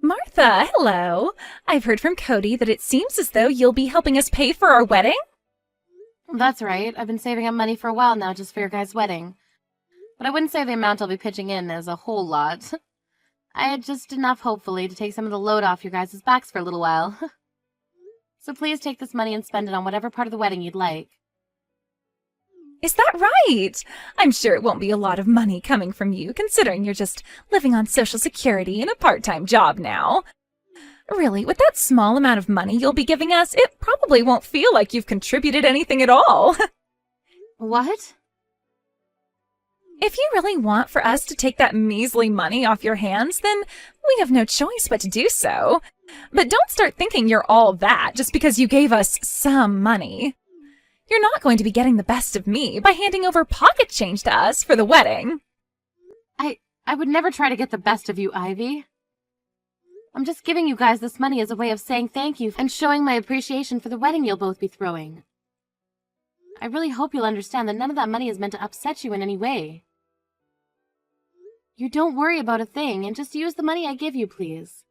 Martha, hello. I've heard from Cody that it seems as though you'll be helping us pay for our wedding. That's right. I've been saving up money for a while now just for your guys' wedding. But I wouldn't say the amount I'll be pitching in is a whole lot. I had just enough, hopefully, to take some of the load off your guys' backs for a little while. So please take this money and spend it on whatever part of the wedding you'd like. Is that right? I'm sure it won't be a lot of money coming from you, considering you're just living on Social Security in a part-time job now. Really, with that small amount of money you'll be giving us, it probably won't feel like you've contributed anything at all. What? If you really want for us to take that measly money off your hands, then we have no choice but to do so. But don't start thinking you're all that just because you gave us some money. You're not going to be getting the best of me by handing over pocket change to us for the wedding. I would never try to get the best of you, Ivy. I'm just giving you guys this money as a way of saying thank you and showing my appreciation for the wedding you'll both be throwing. I really hope you'll understand that none of that money is meant to upset you in any way. You don't worry about a thing and just use the money I give you, please.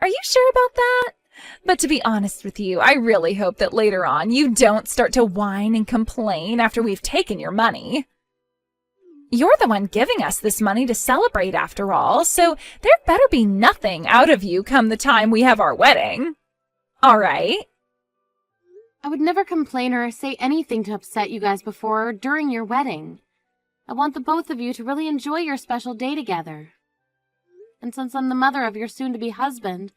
Are you sure about that? But to be honest with you, I really hope that later on you don't start to whine and complain after we've taken your money. You're the one giving us this money to celebrate after all, so there better be nothing out of you come the time we have our wedding. All right? I would never complain or say anything to upset you guys before or during your wedding. I want the both of you to really enjoy your special day together. And since I'm the mother of your soon-to-be husband,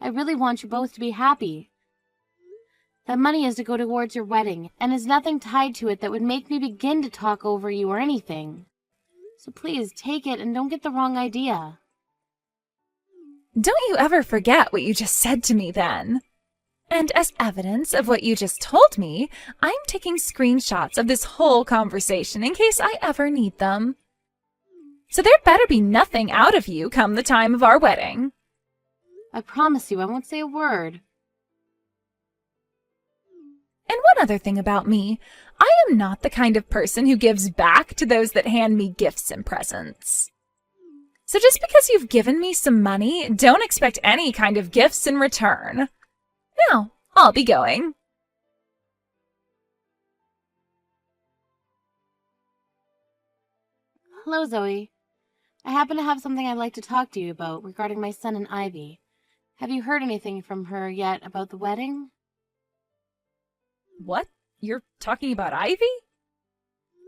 I really want you both to be happy. That money is to go towards your wedding, and is nothing tied to it that would make me begin to talk over you or anything. So please, take it and don't get the wrong idea. Don't you ever forget what you just said to me then. And as evidence of what you just told me, I'm taking screenshots of this whole conversation in case I ever need them. So there better be nothing out of you come the time of our wedding. I promise you I won't say a word. And one other thing about me, I am not the kind of person who gives back to those that hand me gifts and presents. So just because you've given me some money, don't expect any kind of gifts in return. Now, I'll be going. Hello, Zoe. I happen to have something I'd like to talk to you about regarding my son and Ivy. Have you heard anything from her yet about the wedding? What? You're talking about Ivy?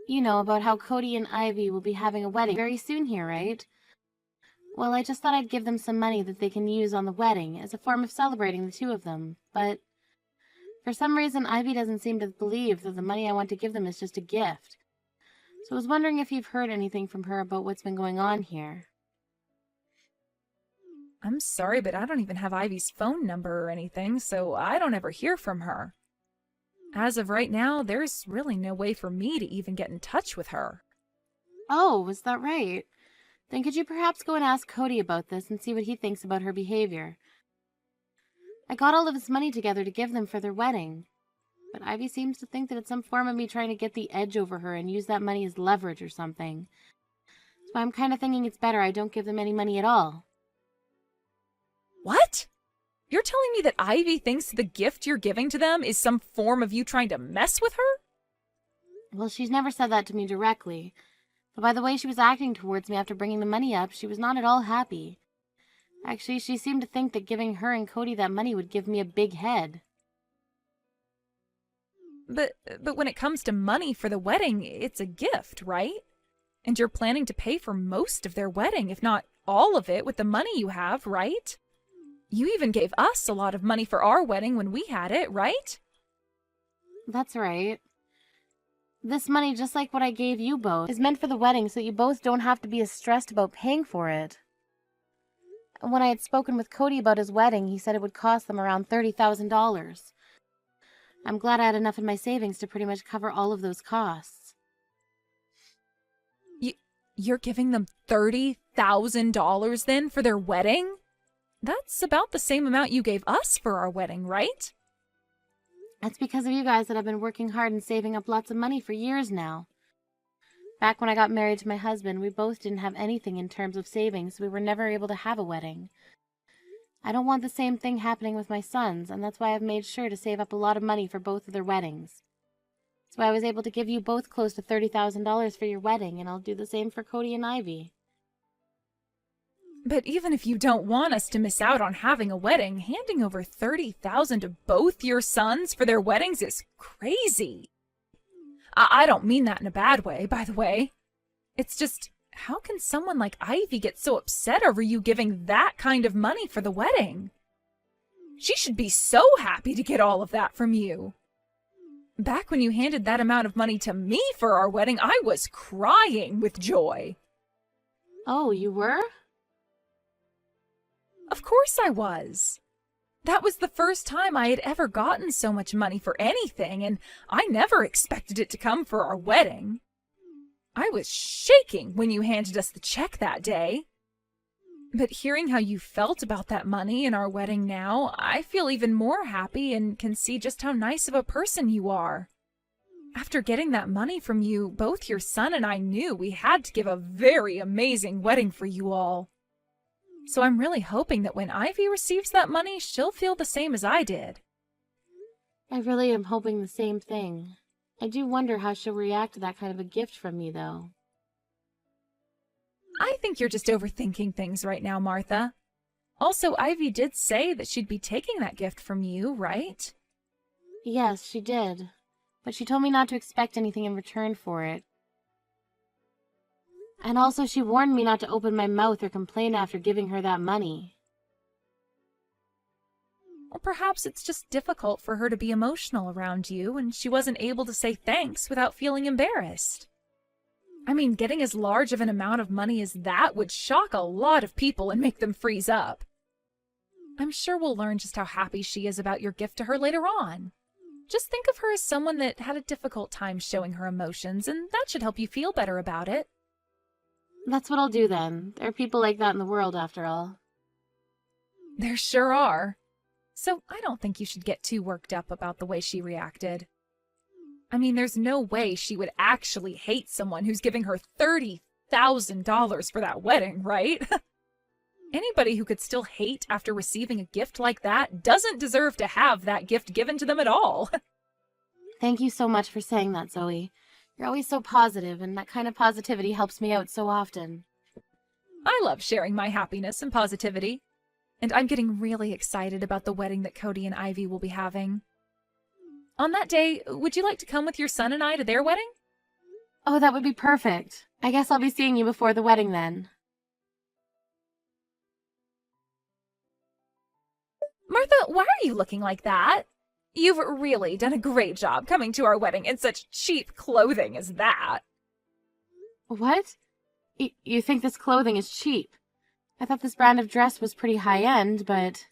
You know, about how Cody and Ivy will be having a wedding very soon here, right? Well, I just thought I'd give them some money that they can use on the wedding as a form of celebrating the two of them, but for some reason Ivy doesn't seem to believe that the money I want to give them is just a gift. So I was wondering if you've heard anything from her about what's been going on here. I'm sorry, but I don't even have Ivy's phone number or anything, so I don't ever hear from her. As of right now, there's really no way for me to even get in touch with her. Oh, was that right? Then could you perhaps go and ask Cody about this and see what he thinks about her behavior? I got all of this money together to give them for their wedding, but Ivy seems to think that it's some form of me trying to get the edge over her and use that money as leverage or something. So I'm kind of thinking it's better I don't give them any money at all. What? You're telling me that Ivy thinks the gift you're giving to them is some form of you trying to mess with her? Well, she's never said that to me directly, but by the way she was acting towards me after bringing the money up, she was not at all happy. Actually, she seemed to think that giving her and Cody that money would give me a big head. But when it comes to money for the wedding, it's a gift, right? And you're planning to pay for most of their wedding, if not all of it, with the money you have, right? You even gave us a lot of money for our wedding when we had it, right? That's right. This money, just like what I gave you both, is meant for the wedding so you both don't have to be as stressed about paying for it. When I had spoken with Cody about his wedding, he said it would cost them around $30,000. I'm glad I had enough in my savings to pretty much cover all of those costs. You're giving them $30,000 then for their wedding? That's about the same amount you gave us for our wedding, right? It's because of you guys that I've been working hard and saving up lots of money for years now. Back when I got married to my husband, we both didn't have anything in terms of savings, so we were never able to have a wedding. I don't want the same thing happening with my sons, and that's why I've made sure to save up a lot of money for both of their weddings. That's why I was able to give you both close to $30,000 for your wedding, and I'll do the same for Cody and Ivy. But even if you don't want us to miss out on having a wedding, handing over $30,000 to both your sons for their weddings is crazy. I don't mean that in a bad way, by the way. It's just, how can someone like Ivy get so upset over you giving that kind of money for the wedding? She should be so happy to get all of that from you. Back when you handed that amount of money to me for our wedding, I was crying with joy. Oh, you were? Of course I was. That was the first time I had ever gotten so much money for anything, and I never expected it to come for our wedding. I was shaking when you handed us the check that day. But hearing how you felt about that money and our wedding now, I feel even more happy and can see just how nice of a person you are. After getting that money from you, both your son and I knew we had to give a very amazing wedding for you all. So I'm really hoping that when Ivy receives that money, she'll feel the same as I did. I really am hoping the same thing. I do wonder how she'll react to that kind of a gift from me, though. I think you're just overthinking things right now, Martha. Also, Ivy did say that she'd be taking that gift from you, right? Yes, she did. But she told me not to expect anything in return for it. And also she warned me not to open my mouth or complain after giving her that money. Or perhaps it's just difficult for her to be emotional around you, and she wasn't able to say thanks without feeling embarrassed. I mean, getting as large of an amount of money as that would shock a lot of people and make them freeze up. I'm sure we'll learn just how happy she is about your gift to her later on. Just think of her as someone that had a difficult time showing her emotions, and that should help you feel better about it. That's what I'll do then. There are people like that in the world, after all. There sure are. So I don't think you should get too worked up about the way she reacted. I mean, there's no way she would actually hate someone who's giving her $30,000 for that wedding, right? Anybody who could still hate after receiving a gift like that doesn't deserve to have that gift given to them at all. Thank you so much for saying that, Zoe. You're always so positive, and that kind of positivity helps me out so often. I love sharing my happiness and positivity. And I'm getting really excited about the wedding that Cody and Ivy will be having. On that day, would you like to come with your son and I to their wedding? Oh, that would be perfect. I guess I'll be seeing you before the wedding then. Martha, why are you looking like that? You've really done a great job coming to our wedding in such cheap clothing as that. What? You think this clothing is cheap? I thought this brand of dress was pretty high-end, but...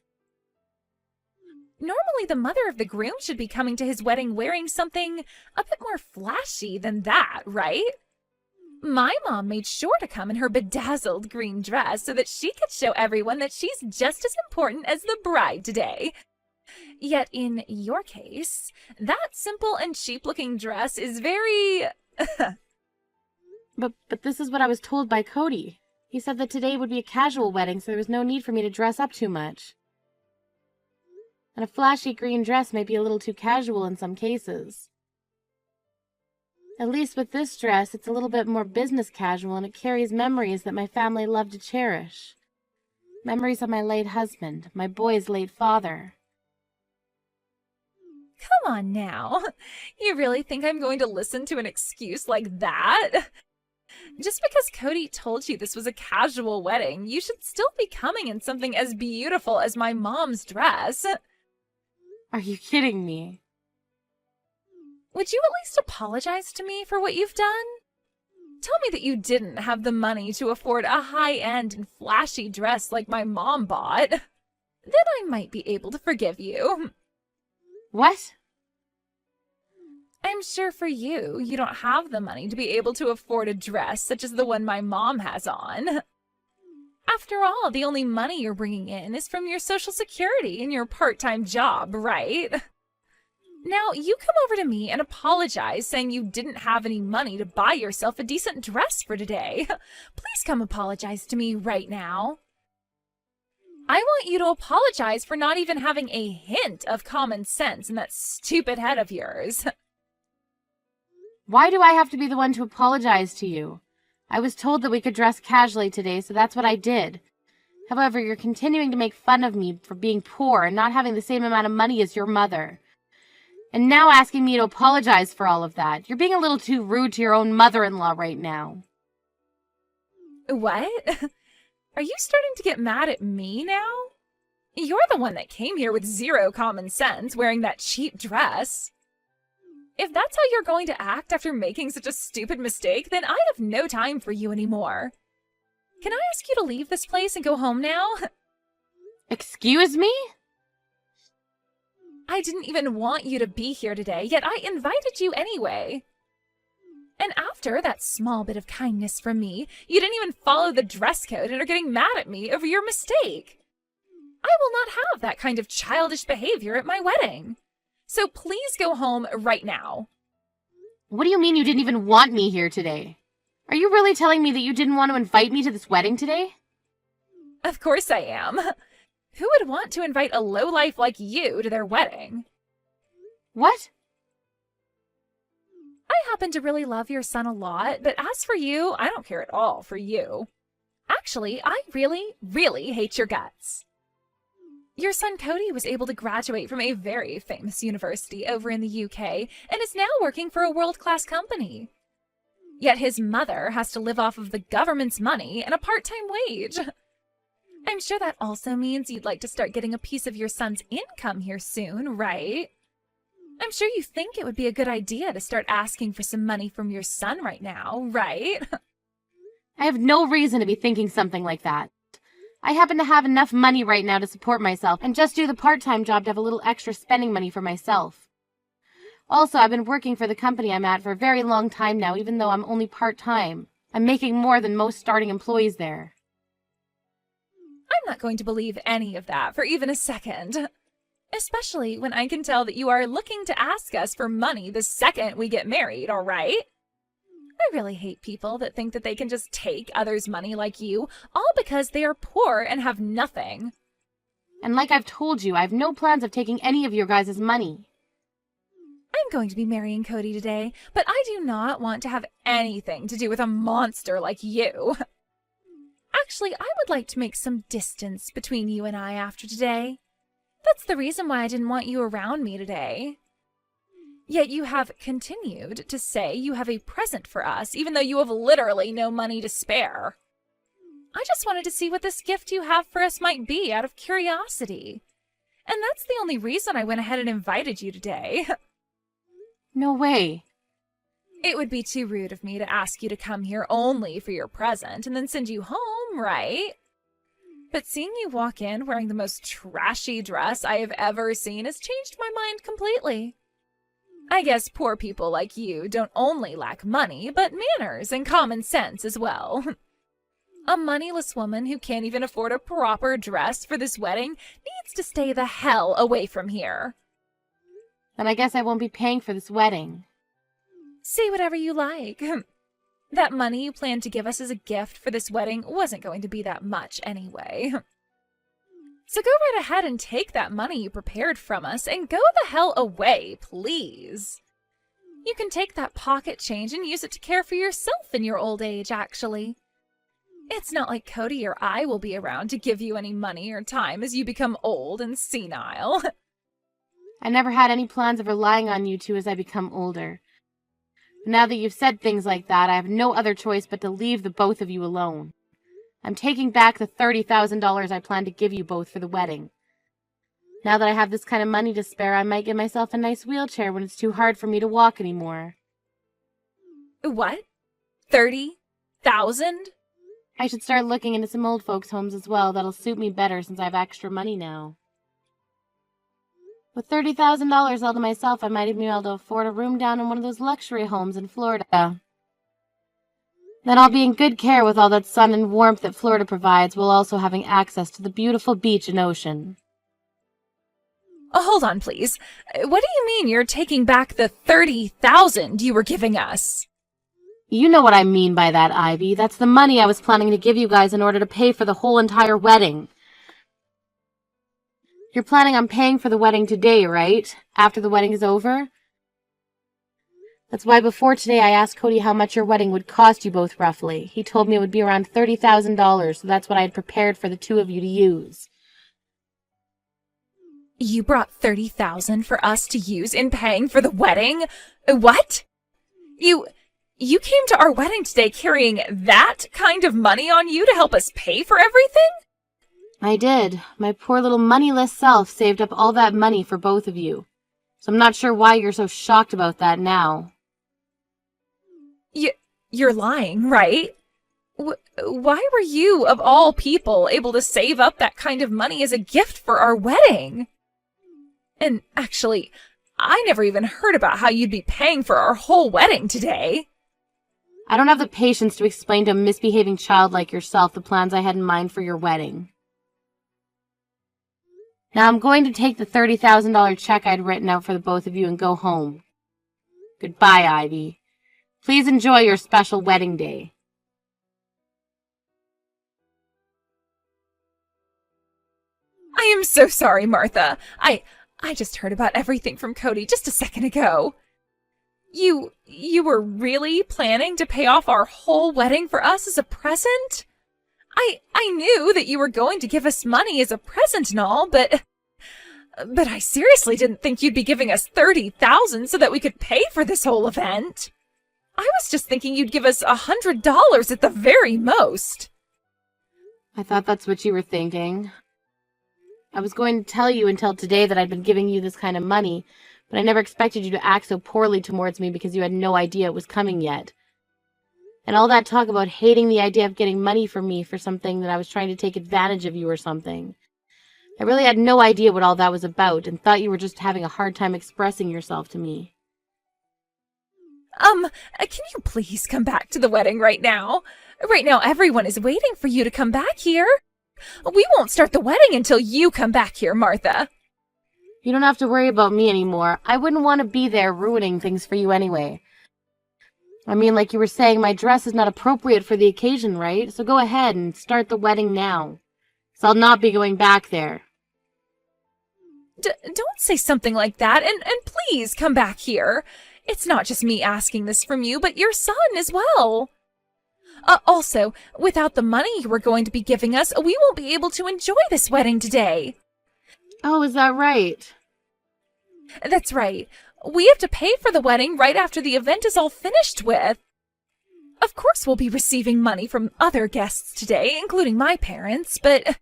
Normally the mother of the groom should be coming to his wedding wearing something a bit more flashy than that, right? My mom made sure to come in her bedazzled green dress so that she could show everyone that she's just as important as the bride today. Yet in your case, that simple and cheap-looking dress is very... But this is what I was told by Cody. He said that today would be a casual wedding, so there was no need for me to dress up too much. And a flashy green dress may be a little too casual in some cases. At least with this dress, it's a little bit more business casual, and it carries memories that my family loved to cherish. Memories of my late husband, my boy's late father. Come on now. You really think I'm going to listen to an excuse like that? Just because Cody told you this was a casual wedding, you should still be coming in something as beautiful as my mom's dress. Are you kidding me? Would you at least apologize to me for what you've done? Tell me that you didn't have the money to afford a high-end and flashy dress like my mom bought. Then I might be able to forgive you. What? I'm sure for you, you don't have the money to be able to afford a dress such as the one my mom has on. After all, the only money you're bringing in is from your Social Security and your part-time job, right? Now, you come over to me and apologize, saying you didn't have any money to buy yourself a decent dress for today. Please come apologize to me right now. I want you to apologize for not even having a hint of common sense in that stupid head of yours. Why do I have to be the one to apologize to you? I was told that we could dress casually today, so that's what I did. However, you're continuing to make fun of me for being poor and not having the same amount of money as your mother. And now asking me to apologize for all of that. You're being a little too rude to your own mother-in-law right now. What? Are you starting to get mad at me now? You're the one that came here with zero common sense, wearing that cheap dress. If that's how you're going to act after making such a stupid mistake, then I have no time for you anymore. Can I ask you to leave this place and go home now? Excuse me? I didn't even want you to be here today, yet I invited you anyway. And after that small bit of kindness from me, you didn't even follow the dress code and are getting mad at me over your mistake. I will not have that kind of childish behavior at my wedding. So please go home right now. What do you mean you didn't even want me here today? Are you really telling me that you didn't want to invite me to this wedding today? Of course I am. Who would want to invite a lowlife like you to their wedding? What? I happen to really love your son a lot, but as for you, I don't care at all for you. Actually, I really, really hate your guts. Your son Cody was able to graduate from a very famous university over in the UK and is now working for a world-class company. Yet his mother has to live off of the government's money and a part-time wage. I'm sure that also means you'd like to start getting a piece of your son's income here soon, right? I'm sure you think it would be a good idea to start asking for some money from your son right now, right? I have no reason to be thinking something like that. I happen to have enough money right now to support myself and just do the part-time job to have a little extra spending money for myself. Also, I've been working for the company I'm at for a very long time now, even though I'm only part-time. I'm making more than most starting employees there. I'm not going to believe any of that for even a second. Especially when I can tell that you are looking to ask us for money the second we get married, all right? I really hate people that think that they can just take others' money like you, all because they are poor and have nothing. And like I've told you, I have no plans of taking any of your guys' money. I'm going to be marrying Cody today, but I do not want to have anything to do with a monster like you. Actually, I would like to make some distance between you and I after today. That's the reason why I didn't want you around me today. Yet you have continued to say you have a present for us, even though you have literally no money to spare. I just wanted to see what this gift you have for us might be out of curiosity. And that's the only reason I went ahead and invited you today. No way. It would be too rude of me to ask you to come here only for your present and then send you home, right? But seeing you walk in wearing the most trashy dress I have ever seen has changed my mind completely. I guess poor people like you don't only lack money, but manners and common sense as well. A moneyless woman who can't even afford a proper dress for this wedding needs to stay the hell away from here. Then I guess I won't be paying for this wedding. Say whatever you like. That money you planned to give us as a gift for this wedding wasn't going to be that much anyway. So go right ahead and take that money you prepared from us and go the hell away, please. You can take that pocket change and use it to care for yourself in your old age, actually. It's not like Cody or I will be around to give you any money or time as you become old and senile. I never had any plans of relying on you two as I become older. But now that you've said things like that, I have no other choice but to leave the both of you alone. I'm taking back the $30,000 I planned to give you both for the wedding. Now that I have this kind of money to spare, I might get myself a nice wheelchair when it's too hard for me to walk anymore. What? 30,000? I should start looking into some old folks' homes as well. That'll suit me better since I have extra money now. With $30,000 all to myself, I might even be able to afford a room down in one of those luxury homes in Florida. Then I'll be in good care with all that sun and warmth that Florida provides, while also having access to the beautiful beach and ocean. Hold on, please. What do you mean you're taking back the 30,000 you were giving us? You know what I mean by that, Ivy. That's the money I was planning to give you guys in order to pay for the whole entire wedding. You're planning on paying for the wedding today, right? After the wedding is over? That's why before today I asked Cody how much your wedding would cost you both roughly. He told me it would be around $30,000, so that's what I had prepared for the two of you to use. You brought 30,000 for us to use in paying for the wedding? What? You came to our wedding today carrying that kind of money on you to help us pay for everything? I did. My poor little moneyless self saved up all that money for both of you. So I'm not sure why you're so shocked about that now. You're lying, right? Why were you, of all people, able to save up that kind of money as a gift for our wedding? And actually, I never even heard about how you'd be paying for our whole wedding today. I don't have the patience to explain to a misbehaving child like yourself the plans I had in mind for your wedding. Now I'm going to take the $30,000 check I'd written out for the both of you and go home. Goodbye, Ivy. Please enjoy your special wedding day. I am so sorry, Martha. I just heard about everything from Cody just a second ago. You were really planning to pay off our whole wedding for us as a present? I knew that you were going to give us money as a present and all, but I seriously didn't think you'd be giving us 30,000 so that we could pay for this whole event. I was just thinking you'd give us $100 at the very most. I thought that's what you were thinking. I was going to tell you until today that I'd been giving you this kind of money, but I never expected you to act so poorly towards me because you had no idea it was coming yet. And all that talk about hating the idea of getting money from me for something that I was trying to take advantage of you or something. I really had no idea what all that was about and thought you were just having a hard time expressing yourself to me. Can you please come back to the wedding right now? Right now everyone is waiting for you to come back here. We won't start the wedding until you come back here, Martha. You don't have to worry about me anymore. I wouldn't want to be there ruining things for you anyway. I mean, like you were saying, my dress is not appropriate for the occasion, right? So go ahead and start the wedding now. 'Cause I'll not be going back there. Don't say something like that, and please come back here. It's not just me asking this from you, but your son as well. Also, without the money you were going to be giving us, we won't be able to enjoy this wedding today. Oh, is that right? That's right. We have to pay for the wedding right after the event is all finished with. Of course we'll be receiving money from other guests today, including my parents, but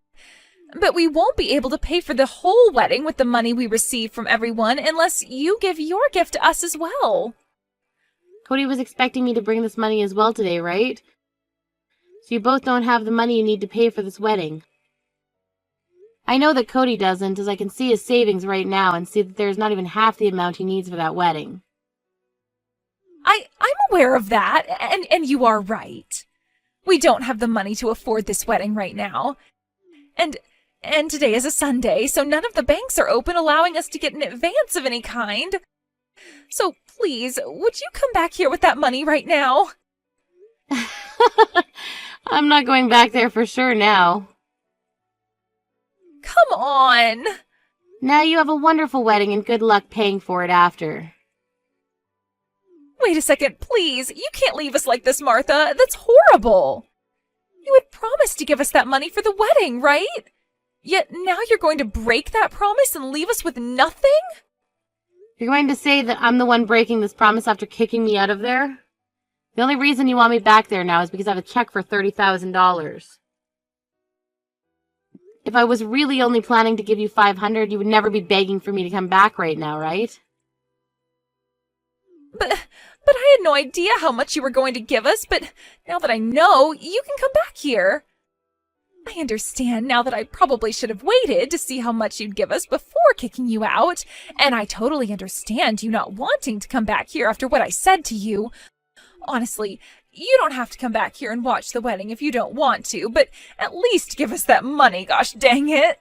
we won't be able to pay for the whole wedding with the money we receive from everyone unless you give your gift to us as well. Cody was expecting me to bring this money as well today, right? So you both don't have the money you need to pay for this wedding. I know that Cody doesn't, as I can see his savings right now and see that there's not even half the amount he needs for that wedding. I'm aware of that, and you are right. We don't have the money to afford this wedding right now. And today is a Sunday, so none of the banks are open allowing us to get an advance of any kind. So please, would you come back here with that money right now? I'm not going back there for sure now. Come on! Now you have a wonderful wedding and good luck paying for it after. Wait a second, please. You can't leave us like this, Martha. That's horrible. You had promised to give us that money for the wedding, right? Yet now you're going to break that promise and leave us with nothing? You're going to say that I'm the one breaking this promise after kicking me out of there? The only reason you want me back there now is because I have a check for $30,000. If I was really only planning to give you $500, you would never be begging for me to come back right now, right? But I had no idea how much you were going to give us, but now that I know, you can come back here. I understand now that I probably should have waited to see how much you'd give us before kicking you out, and I totally understand you not wanting to come back here after what I said to you. Honestly, you don't have to come back here and watch the wedding if you don't want to, but at least give us that money, gosh dang it.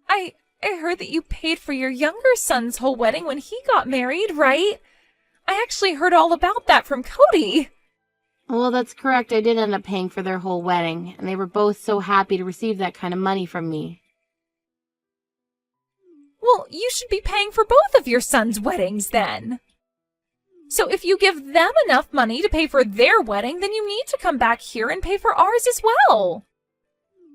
I heard that you paid for your younger son's whole wedding when he got married, right? I actually heard all about that from Cody. Well, that's correct. I did end up paying for their whole wedding, and they were both so happy to receive that kind of money from me. Well, you should be paying for both of your sons' weddings then. So if you give them enough money to pay for their wedding, then you need to come back here and pay for ours as well.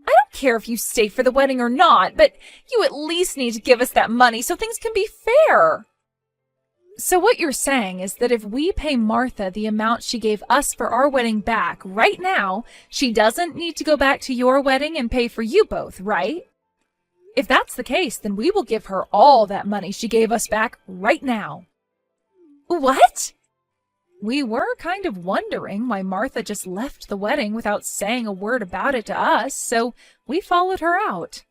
I don't care if you stay for the wedding or not, but you at least need to give us that money so things can be fair. So what you're saying is that if we pay Martha the amount she gave us for our wedding back right now, she doesn't need to go back to your wedding and pay for you both, right? If that's the case, then we will give her all that money she gave us back right now. What? We were kind of wondering why Martha just left the wedding without saying a word about it to us, so we followed her out.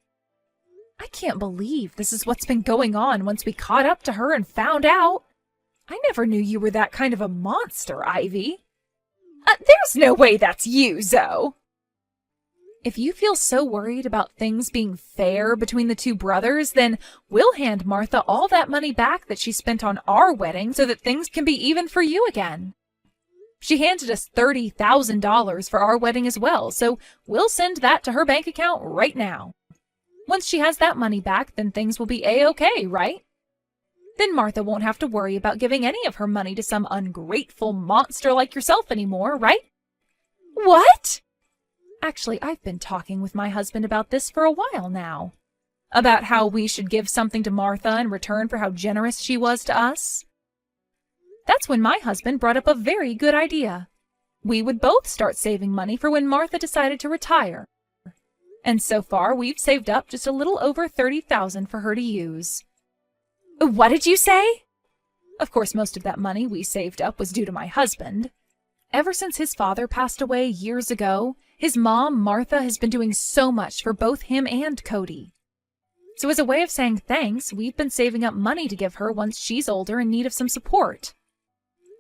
I can't believe this is what's been going on once we caught up to her and found out. I never knew you were that kind of a monster, Ivy. There's no way that's you, Zoe. If you feel so worried about things being fair between the two brothers, then we'll hand Martha all that money back that she spent on our wedding so that things can be even for you again. She handed us $30,000 for our wedding as well, so we'll send that to her bank account right now. Once she has that money back, then things will be A-okay, right? Then Martha won't have to worry about giving any of her money to some ungrateful monster like yourself anymore, right? What? Actually, I've been talking with my husband about this for a while now. About how we should give something to Martha in return for how generous she was to us. That's when my husband brought up a very good idea. We would both start saving money for when Martha decided to retire. And so far, we've saved up just a little over $30,000 for her to use. What did you say? Of course, most of that money we saved up was due to my husband. Ever since his father passed away years ago, his mom, Martha, has been doing so much for both him and Cody. So as a way of saying thanks, we've been saving up money to give her once she's older in need of some support.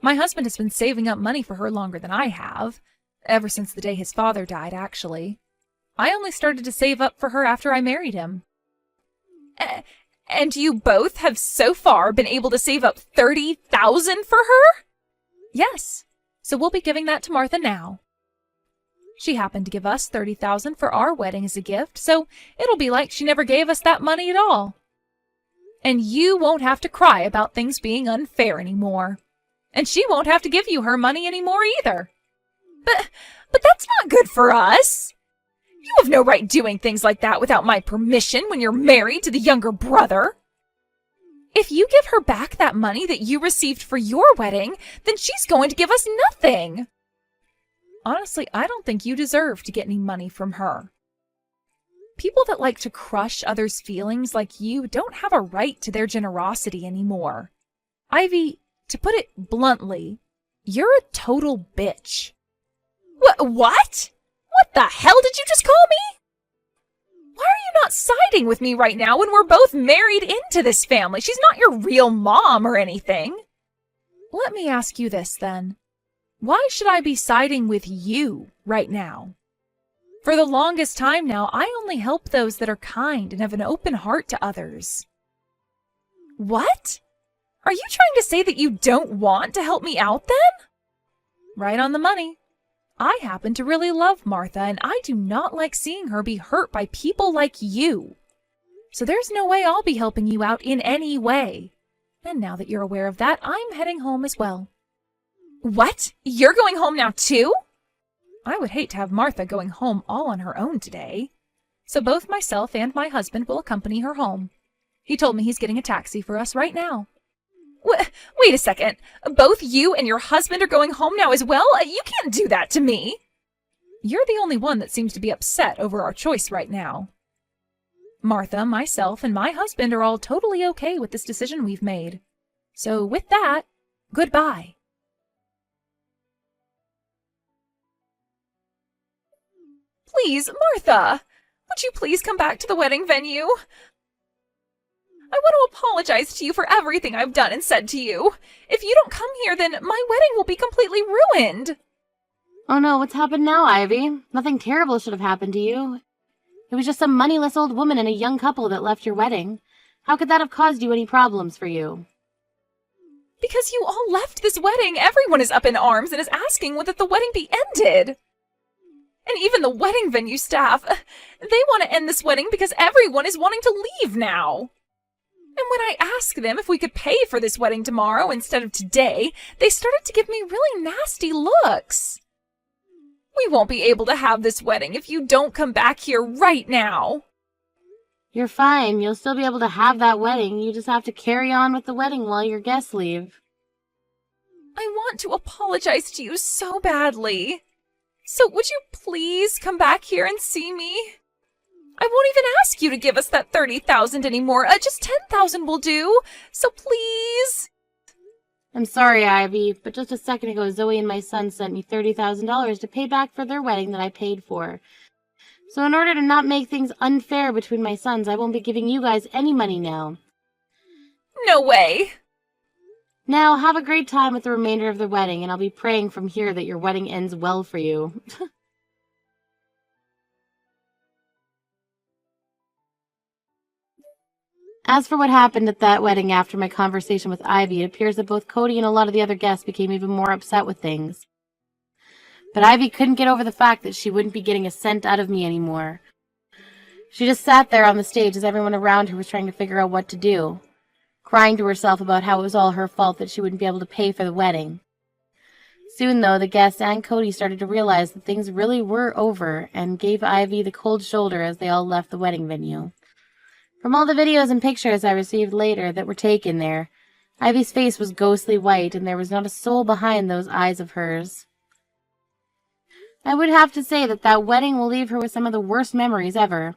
My husband has been saving up money for her longer than I have, ever since the day his father died, actually. I only started to save up for her after I married him. And you both have so far been able to save up $30,000 for her? Yes. So we'll be giving that to Martha now. She happened to give us $30,000 for our wedding as a gift, so it'll be like she never gave us that money at all. And you won't have to cry about things being unfair anymore. And she won't have to give you her money anymore either. But that's not good for us. You have no right doing things like that without my permission when you're married to the younger brother. If you give her back that money that you received for your wedding, then she's going to give us nothing. Honestly, I don't think you deserve to get any money from her. People that like to crush others' feelings like you don't have a right to their generosity anymore. Ivy, to put it bluntly, you're a total bitch. What? What the hell did you just call me? Why are you not siding with me right now when we're both married into this family? She's not your real mom or anything. Let me ask you this then. Why should I be siding with you right now? For the longest time now, I only help those that are kind and have an open heart to others. What? Are you trying to say that you don't want to help me out then? Right on the money. I happen to really love Martha, and I do not like seeing her be hurt by people like you. So there's no way I'll be helping you out in any way. And now that you're aware of that, I'm heading home as well. What? You're going home now too? I would hate to have Martha going home all on her own today. So both myself and my husband will accompany her home. He told me he's getting a taxi for us right now. Wait a second. Both you and your husband are going home now as well? You can't do that to me. You're the only one that seems to be upset over our choice right now. Martha, myself, and my husband are all totally okay with this decision we've made. So with that, goodbye. Please, Martha, would you please come back to the wedding venue? I want to apologize to you for everything I've done and said to you. If you don't come here, then my wedding will be completely ruined. Oh no, what's happened now, Ivy? Nothing terrible should have happened to you. It was just some moneyless old woman and a young couple that left your wedding. How could that have caused you any problems for you? Because you all left this wedding, everyone is up in arms and is asking whether the wedding be ended. And even the wedding venue staff, they want to end this wedding because everyone is wanting to leave now. And when I asked them if we could pay for this wedding tomorrow instead of today, they started to give me really nasty looks. We won't be able to have this wedding if you don't come back here right now. You're fine. You'll still be able to have that wedding. You just have to carry on with the wedding while your guests leave. I want to apologize to you so badly. So would you please come back here and see me? I won't even ask you to give us that 30,000 anymore. Just 10,000 will do. So please. I'm sorry, Ivy, but just a second ago, Zoe and my son sent me $30,000 to pay back for their wedding that I paid for. So in order to not make things unfair between my sons, I won't be giving you guys any money now. No way. Now, have a great time with the remainder of the wedding, and I'll be praying from here that your wedding ends well for you. As for what happened at that wedding after my conversation with Ivy, it appears that both Cody and a lot of the other guests became even more upset with things. But Ivy couldn't get over the fact that she wouldn't be getting a cent out of me anymore. She just sat there on the stage as everyone around her was trying to figure out what to do, crying to herself about how it was all her fault that she wouldn't be able to pay for the wedding. Soon, though, the guests and Cody started to realize that things really were over and gave Ivy the cold shoulder as they all left the wedding venue. From all the videos and pictures I received later that were taken there, Ivy's face was ghostly white and there was not a soul behind those eyes of hers. I would have to say that wedding will leave her with some of the worst memories ever.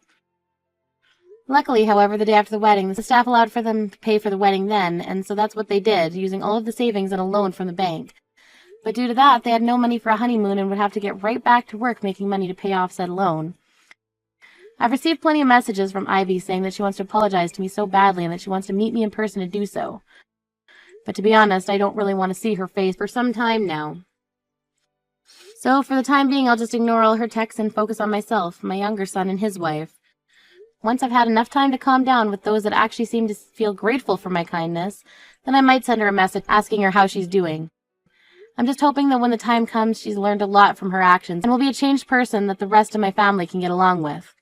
Luckily, however, the day after the wedding, the staff allowed for them to pay for the wedding then, and so that's what they did, using all of the savings and a loan from the bank. But due to that, they had no money for a honeymoon and would have to get right back to work making money to pay off said loan. I've received plenty of messages from Ivy saying that she wants to apologize to me so badly and that she wants to meet me in person to do so. But to be honest, I don't really want to see her face for some time now. So for the time being, I'll just ignore all her texts and focus on myself, my younger son, and his wife. Once I've had enough time to calm down with those that actually seem to feel grateful for my kindness, then I might send her a message asking her how she's doing. I'm just hoping that when the time comes, she's learned a lot from her actions and will be a changed person that the rest of my family can get along with.